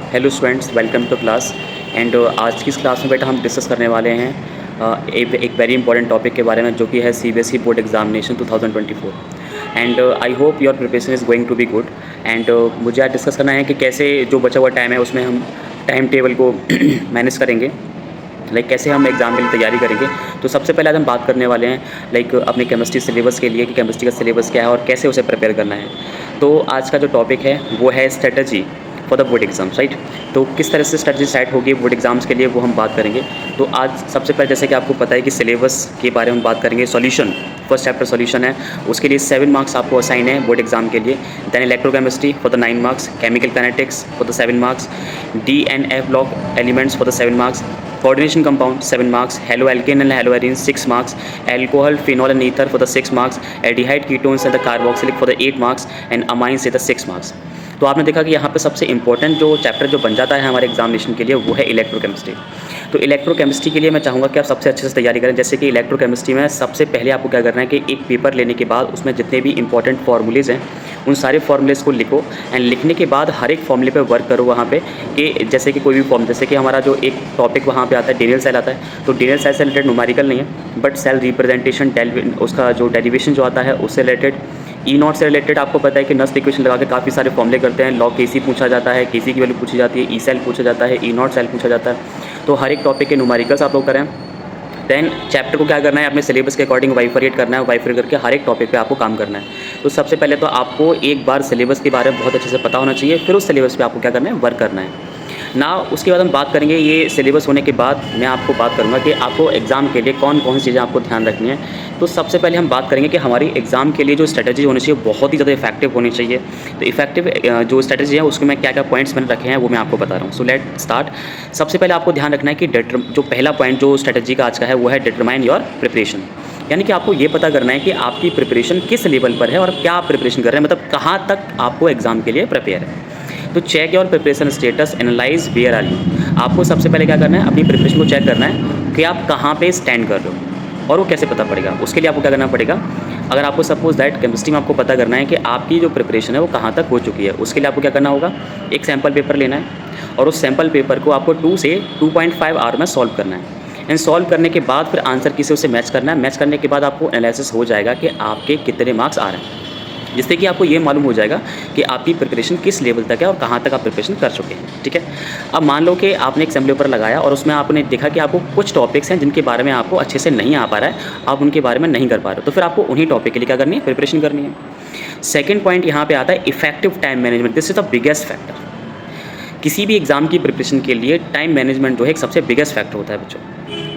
Hello students, welcome to class. And आज की इस क्लास में बेटा हम डिस्कस करने वाले हैं एक वेरी इंपॉर्टेंट टॉपिक के बारे में, जो कि है CBSE board examination 2024। And I hope your preparation is going to be good. And मुझे आज डिस्कस करना है कि कैसे जो बचा हुआ टाइम है उसमें हम टाइम टेबल को मैनेज करेंगे, कैसे हम एग्ज़ाम के लिए तैयारी करेंगे। तो सबसे पहले आज हम बात करने वाले हैं अपने केमिस्ट्री सिलेबस के लिए कि केमिस्ट्री का सिलेबस क्या है और कैसे उसे प्रिपेयर करना है। तो आज का जो टॉपिक है वो है strategy for the board exams, right. तो किस तरह से स्ट्रेटजी सेट होगी बोर्ड एग्जाम्स के लिए वो हम बात करेंगे। तो आज सबसे पहले जैसे कि आपको पता है कि सिलेबस के बारे में बात करेंगे। सॉल्यूशन, फर्स्ट चैप्टर सॉल्यूशन है, उसके लिए 7 मार्क्स आपको असाइन है बोर्ड एग्जाम के लिए। Then electrochemistry for the 9 marks, chemical kinetics for the 7 marks, D and F block elements for the 7 marks, coordination compound 7 marks, halo alkane and halo arene 6 marks, alcohol, phenol and ether for the 6 marks, aldehyde ketones and the carboxylic for the 8 marks and amines से the 6 marks। तो आपने देखा कि यहाँ पे सबसे important जो chapter जो बन जाता है हमारे एग्जामिनेशन के लिए वो है इलेक्ट्रोकेमिस्ट्री। तो इलेक्ट्रोकेमिस्ट्री के लिए मैं चाहूँगा कि आप सबसे अच्छे से तैयारी करें। जैसे कि इलेक्ट्रोकेमिस्ट्री में सबसे पहले आपको क्या करना है कि एक पेपर लेने के बाद उसमें जितने भी इंपॉर्टेंट फार्मूलेज़ हैं उन सारे फार्मूलेज़ को लिखो। एंड लिखने के बाद हर एक फॉर्मूले पे वर्क करो वहाँ पे कि जैसे कि कोई भी फॉर्म, जैसे कि हमारा जो एक टॉपिक वहाँ पे आता है डेरियल सेल आता है, तो डेरियल सेल से रिलेटेड न्यूमेरिकल नहीं है बट सेल रिप्रेजेंटेशन उसका जो डेरिवेशन जो आता है उससे रिलेटेड। ई नॉट से रिलेटेड आपको पता है कि नस्ट इक्वेशन लगा के काफ़ी सारे फॉर्मूले करते हैं। लॉग के सी पूछा जाता है, के सी की वैल्यू पूछी जाती है, ई सेल पूछा जाता है, ई नॉट सेल पूछा जाता है। तो हर एक टॉपिक के न्यूमेरिकल्स आप लोग करें। देन चैप्टर को क्या करना है, अपने सिलेबस के अकॉर्डिंग वाइफरिएट करना है, वाइफरिएट करके हर एक टॉपिक पे आपको काम करना है। तो सबसे पहले तो आपको एक बार सिलेबस के बारे में बहुत अच्छे से पता होना चाहिए, फिर उस सिलेबस पे आपको क्या करना है, वर्क करना है ना। उसके बाद हम बात करेंगे, ये सिलेबस होने के बाद मैं आपको बात करूँगा कि आपको एग्ज़ाम के लिए कौन कौन सी चीज़ें आपको ध्यान रखनी है। तो सबसे पहले हम बात करेंगे कि हमारी एग्ज़ाम के लिए जो स्ट्रेटजी होनी चाहिए बहुत ही ज़्यादा इफेक्टिव होनी चाहिए। तो इफेक्टिव जो स्ट्रेटजी है उसके में क्या क्या पॉइंट्स मैंने रखे हैं वो मैं आपको बता रहा हूँ। So let start. सबसे पहले आपको ध्यान रखना है कि जो पहला पॉइंट जो स्ट्रेटजी का आज का है वो है डिटरमाइन योर प्रिपरेशन। यानी कि आपको ये पता करना है कि आपकी प्रिपरेशन किस लेवल पर है और क्या आप प्रिपरेशन कर रहे हैं, मतलब कहाँ तक आपको एग्ज़ाम के लिए प्रिपेयर है। तो check your preparation status, analyze where are you. आपको सबसे पहले क्या करना है, अपनी प्रिपरेशन को चेक करना है कि आप कहाँ पे स्टैंड कर रहे हो। और वो कैसे पता पड़ेगा, उसके लिए आपको क्या करना पड़ेगा। अगर आपको सपोज दैट केमिस्ट्री में आपको पता करना है कि आपकी जो प्रिपरेशन है वो कहाँ तक हो चुकी है, उसके लिए आपको क्या करना होगा, एक सैम्पल पेपर लेना है और उस सैम्पल पेपर को आपको 2 से 2.5 आवर में सॉल्व करना है। एंड सॉल्व करने के बाद फिर आंसर किसी उसे मैच करना है। मैच करने के बाद आपको एनालिसिस हो जाएगा कि आपके कितने मार्क्स आ रहे हैं, जिससे कि आपको ये मालूम हो जाएगा कि आपकी प्रिपरेशन किस लेवल तक है और कहाँ तक आप प्रिपरेशन कर चुके हैं। ठीक है। अब मान लो कि आपने एक सैम्पल पेपर लगाया और उसमें आपने देखा कि आपको कुछ टॉपिक्स हैं जिनके बारे में आपको अच्छे से नहीं आ पा रहा है, आप उनके बारे में नहीं कर पा रहे हो, तो फिर आपको उन्हीं टॉपिक के लिए क्या करनी है, प्रिपरेशन करनी है। सेकेंड पॉइंट यहाँ पे आता है effective time management. This is the biggest factor. किसी भी एग्ज़ाम की प्रिपरेशन के लिए टाइम मैनेजमेंट जो है एक सबसे बिगेस्ट फैक्टर होता है बच्चों।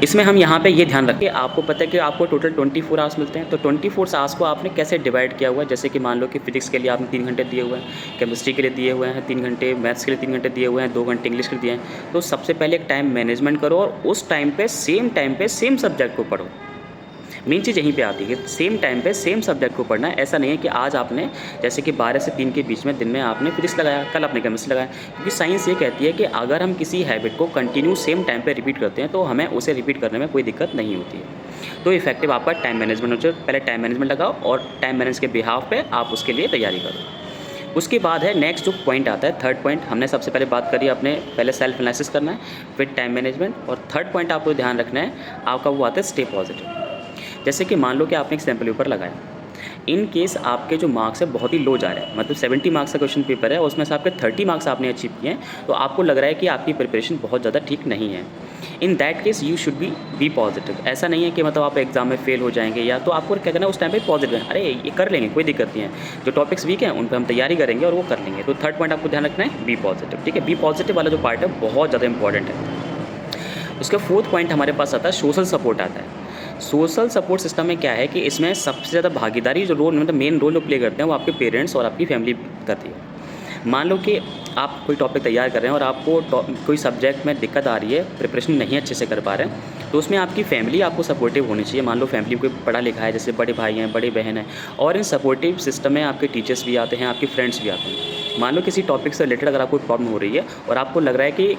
इसमें हम यहाँ पे ये ध्यान रखें, आपको पता है कि आपको टोटल 24 आवर्स मिलते हैं, तो 24 आवर्स को आपने कैसे डिवाइड किया हुआ है। जैसे कि मान लो कि फिजिक्स के लिए आपने 3 घंटे दिए हुए हैं, केमिस्ट्री के लिए दिए हुए हैं 3 घंटे, मैथ्स के लिए 3 घंटे दिए हुए हैं, 2 घंटे इंग्लिश के लिए दिए हैं। तो सबसे पहले एक टाइम मैनेजमेंट करो और उस टाइम पे सेम सब्जेक्ट को पढ़ो। मेन चीज़ यहीं पे आती है कि सेम टाइम पे सेम सब्जेक्ट को पढ़ना है। ऐसा नहीं है कि आज आपने जैसे कि 12 से 3 के बीच में दिन में आपने फिजिक्स लगाया, कल आपने केमिस्ट्री लगाया, क्योंकि साइंस ये कहती है कि अगर हम किसी हैबिट को कंटिन्यू सेम टाइम पे रिपीट करते हैं तो हमें उसे रिपीट करने में कोई दिक्कत नहीं होती है। तो इफेक्टिव आपका टाइम मैनेजमेंट हो चाहिए। पहले टाइम मैनेजमेंट लगाओ और टाइम मैनेज के बिहाफ पे आप उसके लिए तैयारी करो। उसके बाद है नेक्स्ट जो पॉइंट आता है, थर्ड पॉइंट। हमने सबसे पहले बात करी अपने पहले सेल्फ एनालिसिस करना है, फिर टाइम मैनेजमेंट, और थर्ड पॉइंट आपको ध्यान रखना है आपका वो आता है स्टे पॉजिटिव। जैसे कि मान लो कि आपने एक सैम्पल पेपर लगाया, इन केस आपके जो मार्क्स है बहुत ही लो जा रहे हैं, मतलब 70 मार्क्स का क्वेश्चन पेपर है, उसमें से आपके 30 मार्क्स आपने अचीव किए हैं, तो आपको लग रहा है कि आपकी प्रिपरेशन बहुत ज़्यादा ठीक नहीं है। In that case you should be positive. ऐसा नहीं है कि मतलब आप एग्जाम में फेल हो जाएंगे, या तो आपको क्या करना है उस टाइम पे पॉजिटिव है, अरे ये कर लेंगे, कोई दिक्कत नहीं है, जो टॉपिक्स वीक हैं उन पर हम तैयारी करेंगे और वो कर लेंगे। तो थर्ड पॉइंट आपको ध्यान रखना है बी पॉजिटिव। ठीक है, बी पॉजिटिव वाला जो पार्ट है बहुत ज़्यादा इंपॉर्टेंट है। उसका फोर्थ पॉइंट हमारे पास आता है सोशल सपोर्ट आता है। सोशल सपोर्ट सिस्टम में क्या है कि इसमें सबसे ज़्यादा भागीदारी जो रोल, मतलब मेन रोल जो प्ले करते हैं वो आपके पेरेंट्स और आपकी फैमिली करती है। मान लो कि आप कोई टॉपिक तैयार कर रहे हैं और आपको कोई सब्जेक्ट में दिक्कत आ रही है, प्रिपरेशन नहीं अच्छे से कर पा रहे हैं, तो उसमें आपकी फैमिली आपको सपोर्टिव होनी चाहिए। मान लो फैमिली कोई पढ़ा लिखा है, जैसे बड़े भाई हैं, बड़ी बहन है, और इन सपोर्टिव सिस्टम में आपके टीचर्स भी आते हैं, आपके फ्रेंड्स भी आते हैं। मान लो किसी टॉपिक से रिलेटेड अगर आपको प्रॉब्लम हो रही है और आपको लग रहा है कि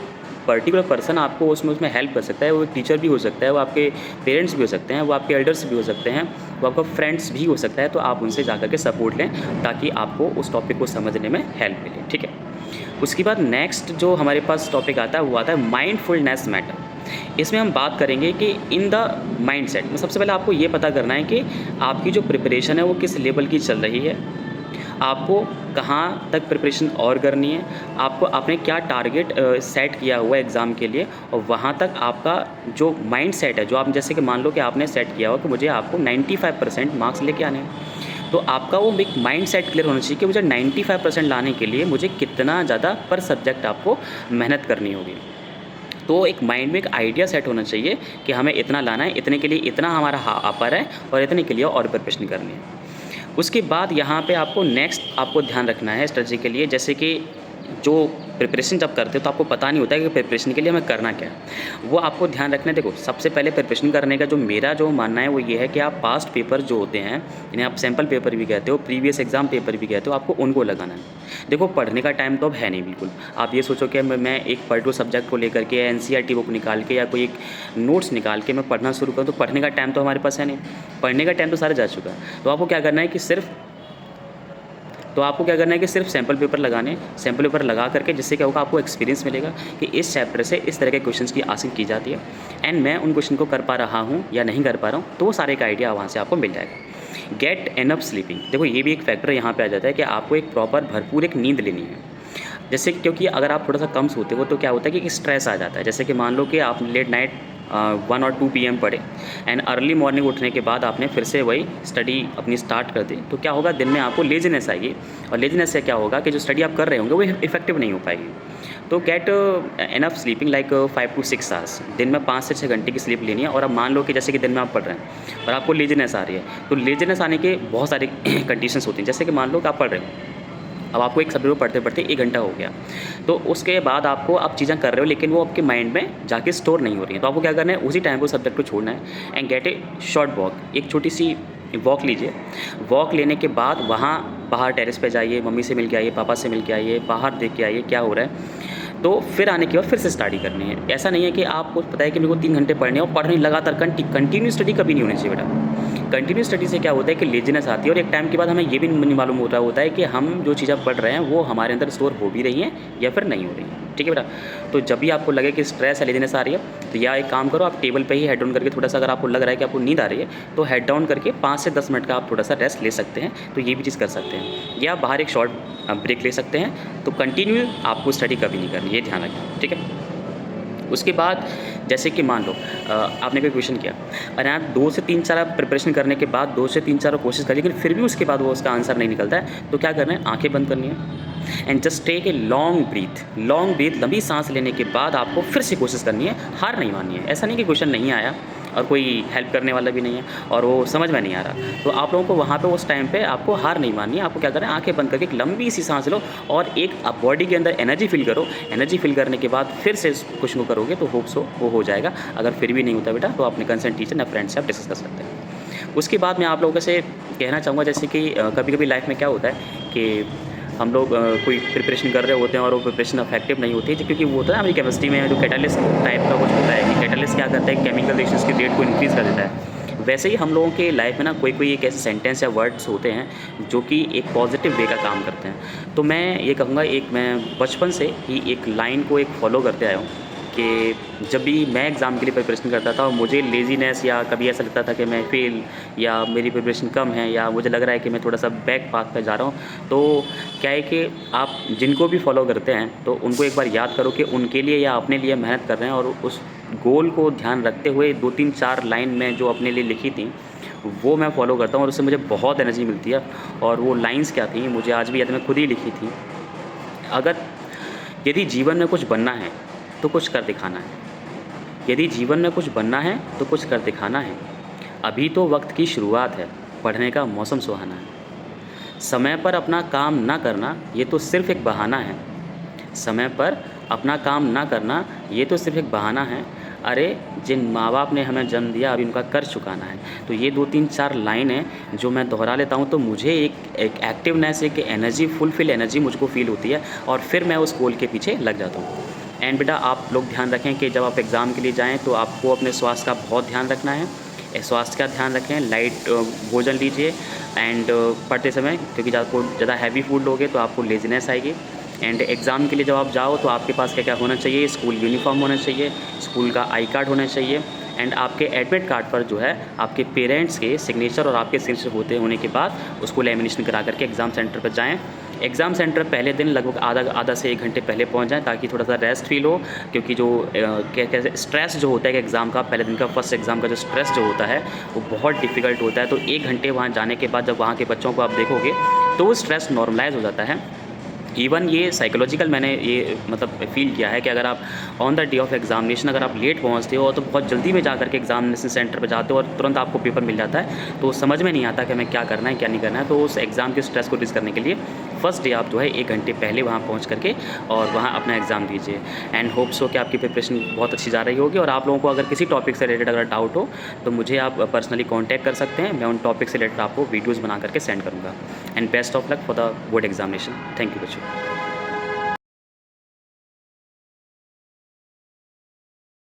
पर्टिकुलर पर्सन आपको उसमें हेल्प कर सकता है, वो एक टीचर भी हो सकता है, वो आपके पेरेंट्स भी हो सकते हैं, वो आपके एल्डर्स भी हो सकते हैं, वो आपका फ्रेंड्स भी हो सकता है, तो आप उनसे जा कर के सपोर्ट लें ताकि आपको उस टॉपिक को समझने में हेल्प मिले। ठीक है। उसके बाद नेक्स्ट जो हमारे पास टॉपिक आता है वो आता है माइंडफुलनेस मैटर। इसमें हम बात करेंगे कि इन द माइंडसेट में सबसे पहले आपको ये पता करना है कि आपकी जो प्रिपरेशन है वो किस लेवल की चल रही है, आपको कहाँ तक प्रिपरेशन और करनी है, आपको आपने क्या टारगेट सेट किया हुआ है एग्ज़ाम के लिए, और वहाँ तक आपका जो माइंड सेट है, जो आप जैसे कि मान लो कि आपने सेट किया हो कि मुझे आपको 95% मार्क्स लेके आने हैं, तो आपका वो एक माइंड सेट क्लियर होना चाहिए कि मुझे 95% लाने के लिए मुझे कितना ज़्यादा पर सब्जेक्ट आपको मेहनत करनी होगी। तो एक माइंड में एक आइडिया सेट होना चाहिए कि हमें इतना लाना है, इतने के लिए इतना हमारा अपर है और इतने के लिए और प्रिपरेशन करनी है। उसके बाद यहाँ पे आपको नेक्स्ट आपको ध्यान रखना है स्ट्रेटजी के लिए, जैसे कि जो प्रिपरेशन जब करते हो तो आपको पता नहीं होता है कि प्रिपरेशन के लिए हमें करना क्या है, वो आपको ध्यान रखना है। देखो, सबसे पहले प्रिपरेशन करने का जो मेरा जो मानना है वो ये है कि आप पास्ट पेपर जो होते हैं, इन्हें आप सैम्पल पेपर भी कहते हो, प्रीवियस एग्जाम पेपर भी कहते हो, आपको उनको लगाना है। देखो, पढ़ने का टाइम तो अब है नहीं बिल्कुल। आप ये सोचो कि मैं एक पर्टिकुलर सब्जेक्ट को लेकर के एनसीईआरटी बुक निकाल के या कोई एक नोट्स निकाल के मैं पढ़ना शुरू करूँ, तो पढ़ने का टाइम तो हमारे पास है नहीं। पढ़ने का टाइम तो सारा जा चुका है। तो आपको क्या करना है कि सिर्फ सैम्पल पेपर लगाने, सैम्पल पेपर लगा करके जिससे क्या होगा, आपको एक्सपीरियंस मिलेगा कि इस चैप्टर से इस तरह के क्वेश्चंस की आसिंग की जाती है, एंड मैं उन क्वेश्चन को कर पा रहा हूँ या नहीं कर पा रहा हूँ, तो वो सारे का आइडिया वहाँ से आपको मिल जाएगा। गेट एनफ स्लीपिंग, देखो ये भी एक फैक्टर यहाँ पे आ जाता है कि आपको एक प्रॉपर भरपूर एक नींद लेनी है। जैसे क्योंकि अगर आप थोड़ा सा कम सोते हो तो क्या होता है कि स्ट्रेस आ जाता है। जैसे कि मान लो कि आप लेट नाइट 1 और 2 PM पढ़े, एंड अर्ली मॉर्निंग उठने के बाद आपने फिर से वही स्टडी अपनी स्टार्ट कर दी, तो क्या होगा, दिन में आपको लेजीनेस आएगी, और लेजीनेस से क्या होगा कि जो स्टडी आप कर रहे होंगे वो इफेक्टिव नहीं हो पाएगी। तो get enough sleeping like 5 to 6 hours, दिन में 5 से 6 घंटे की स्लीप लेनी है। और अब मान लो कि जैसे कि दिन में आप पढ़ रहे हैं और आपको लेजीनेस आ रही है, तो लेजीनेस आने के बहुत सारे कंडीशंस होती हैं। जैसे कि मान लो कि आप पढ़ रहे हो, अब आपको एक सब्जेक्ट को पढ़ते पढ़ते 1 घंटा हो गया, तो उसके बाद आप चीज़ें कर रहे हो लेकिन वो आपके माइंड में जाके स्टोर नहीं हो रही है, तो आपको क्या करना है, उसी टाइम को सब्जेक्ट को छोड़ना है and gate A short walk, एक छोटी सी वॉक लीजिए। वॉक लेने के बाद वहाँ बाहर टेरेस पे जाइए, मम्मी से मिल के आइए, पापा से मिल के आइए, बाहर देख के आइए क्या हो रहा है। तो फिर आने के बाद फिर से स्टडी करनी है। ऐसा नहीं है कि आपको पता है कि मेरे को 3 घंटे पढ़ने हैं और पढ़ने लगातार कंटिन्यू स्टडी कभी नहीं होनी चाहिए बेटा। कंटिन्यू स्टडी से क्या होता है कि लेजीनेस आती है, और एक टाइम के बाद हमें ये भी नहीं मालूम होता है कि हम जो चीज़ें पढ़ रहे हैं वो हमारे अंदर स्टोर हो भी रही हैं या फिर नहीं हो रही हैं। ठीक है बेटा। तो जब भी आपको लगे कि स्ट्रेस है, लेजीनेस आ रही है, तो या एक काम करो, आप टेबल पे ही हेड डाउन करके थोड़ा सा, अगर आपको लग रहा है कि आपको नींद आ रही है, तो हेड डाउन करके 5 से 10 मिनट का आप थोड़ा सा रेस्ट ले सकते हैं। तो ये भी चीज़ कर सकते हैं, या बाहर एक शॉर्ट ब्रेक ले सकते हैं। तो कंटिन्यू आपको स्टडी कभी नहीं करनी, ये ध्यान रखें। ठीक है। उसके बाद जैसे कि मान लो आपने कोई क्वेश्चन किया और आप 2 से 3-4 प्रिपरेशन करने के बाद 2 से 3-4 कोशिश करी, लेकिन फिर भी उसके बाद वो उसका आंसर नहीं निकलता है, तो क्या करना है, आंखें बंद करनी है and just take a long breath, लंबी सांस लेने के बाद आपको फिर से कोशिश करनी है, हार नहीं माननी है। ऐसा नहीं कि क्वेश्चन नहीं आया और कोई हेल्प करने वाला भी नहीं है और वो समझ में नहीं आ रहा, तो आप लोगों को वहाँ पे उस टाइम पे आपको हार नहीं माननी है। आपको क्या करना है, आंखें बंद करके एक लंबी सी सांस लो और एक बॉडी के अंदर एनर्जी फील करो। एनर्जी फील करने के बाद फिर से इस क्वेश्चन को करोगे तो होप्स वो हो जाएगा। अगर फिर भी नहीं होता बेटा, तो अपने कंसर्न टीचर या फ्रेंड से आप डिस्कस कर सकते हैं। उसके बाद मैं आप लोगों से कहना चाहूँगा, जैसे कि कभी कभी लाइफ में क्या होता है कि हम लोग कोई प्रिपरेशन कर रहे होते हैं और वो प्रिपरेशन इफेक्टिव नहीं होती है, क्योंकि वो होता है हमारी केमिस्ट्री में जो कैटालिस्ट टाइप का कुछ होता है कि कैटालिस्ट क्या करता है, केमिकल रिएक्शंस की रेट को इंक्रीज़ कर देता है। वैसे ही हम लोगों के लाइफ में ना कोई एक ऐसे सेंटेंस या वर्ड्स होते हैं जो कि एक पॉजिटिव वे का काम करते हैं। तो मैं ये कहूँगा, मैं बचपन से ही एक लाइन को एक फॉलो करते आया हूँ कि जब भी मैं एग्ज़ाम के लिए प्रिपरेशन करता था और मुझे लेज़ीनेस या कभी ऐसा लगता था कि मैं फेल या मेरी प्रिपरेशन कम है या मुझे लग रहा है कि मैं थोड़ा सा बैक पाथ पे जा रहा हूँ, तो क्या है कि आप जिनको भी फॉलो करते हैं तो उनको एक बार याद करो कि उनके लिए या अपने लिए मेहनत कर रहे हैं, और उस गोल को ध्यान रखते हुए 2-3-4 लाइन में जो अपने लिए लिखी थी वो मैं फॉलो करता हूँ और उससे मुझे बहुत एनर्जी मिलती है। और वो लाइन्स क्या थी मुझे आज भी याद है, मैं खुद ही लिखी थी। यदि जीवन में कुछ बनना है तो कुछ कर दिखाना है, यदि जीवन में कुछ बनना है तो कुछ कर दिखाना है। अभी तो वक्त की शुरुआत है, पढ़ने का मौसम सुहाना है। समय पर अपना काम ना करना ये तो सिर्फ़ एक बहाना है, समय पर अपना काम ना करना ये तो सिर्फ़ एक बहाना है। अरे जिन माँ बाप ने हमें जन्म दिया अभी उनका कर्ज चुकाना है। तो ये 2-3-4 लाइन हैं जो मैं दोहरा लेता हूँ, तो मुझे एक एक्टिवनेस, एक एनर्जी, फुलफिल एनर्जी मुझको फ़ील होती है और फिर मैं उस गोल के पीछे लग जाता हूँ। एंड बेटा आप लोग ध्यान रखें कि जब आप एग्ज़ाम के लिए जाएँ तो आपको अपने स्वास्थ्य का बहुत ध्यान रखना है। स्वास्थ्य का ध्यान रखें, लाइट भोजन लीजिए एंड पढ़ते समय, क्योंकि ज़्यादा हैवी फूड लोगे तो आपको लेज़ीनेस आएगी। एंड एग्ज़ाम के लिए जब आप जाओ तो आपके पास क्या-क्या होना चाहिए, स्कूल यूनिफ़ॉर्म होना चाहिए, स्कूल का आई कार्ड होना चाहिए एंड आपके एडमिट कार्ड पर जो है आपके पेरेंट्स के सिग्नेचर और आपके सिग्नेचर होने के बाद उसको लैमिनेशन करा करके एग्ज़ाम सेंटर पर जाएँ। एग्ज़ाम सेंटर पहले दिन लगभग आधा से 1 घंटे पहले पहुँच जाएँ ताकि थोड़ा-सा रेस्ट फ़ील हो, क्योंकि जो क्या कहते हैं स्ट्रेस जो होता है कि एग्ज़ाम का पहले दिन का फर्स्ट एग्ज़ाम का जो स्ट्रेस जो होता है वो बहुत डिफ़िकल्ट होता है। तो 1 घंटे वहाँ जाने के बाद जब वहाँ के बच्चों को आप देखोगे तो वो स्ट्रेस नॉर्मलाइज़ हो जाता है। इवन ये साइकोलॉजिकल मैंने ये मतलब फ़ील किया है कि अगर आप on the day of examination अगर आप लेट पहुँचते हो तो बहुत जल्दी में जा कर के एग्ज़ामिनेशन सेंटर पे जाते हो और तुरंत आपको पेपर मिल जाता है, तो समझ में नहीं आता कि हमें क्या करना है, क्या नहीं करना है। तो उस एग्ज़ाम के स्ट्रेस को रिलीज़ करने के लिए फर्स्ट डे आप जो है 1 घंटे पहले वहाँ पहुँच करके और वहाँ अपना एग्ज़ाम दीजिए एंड होप सो कि आपकी प्रिपरेशन बहुत अच्छी जा रही होगी। और आप लोगों को अगर किसी टॉपिक से रिलेटेड अगर डाउट हो तो मुझे आप पर्सनली कॉन्टैक्ट कर सकते हैं। मैं उन टॉपिक से रिलेटेड आपको वीडियोज़ बना करके सेंड करूँगा and best of luck for the board examination. Thank you बच्चों।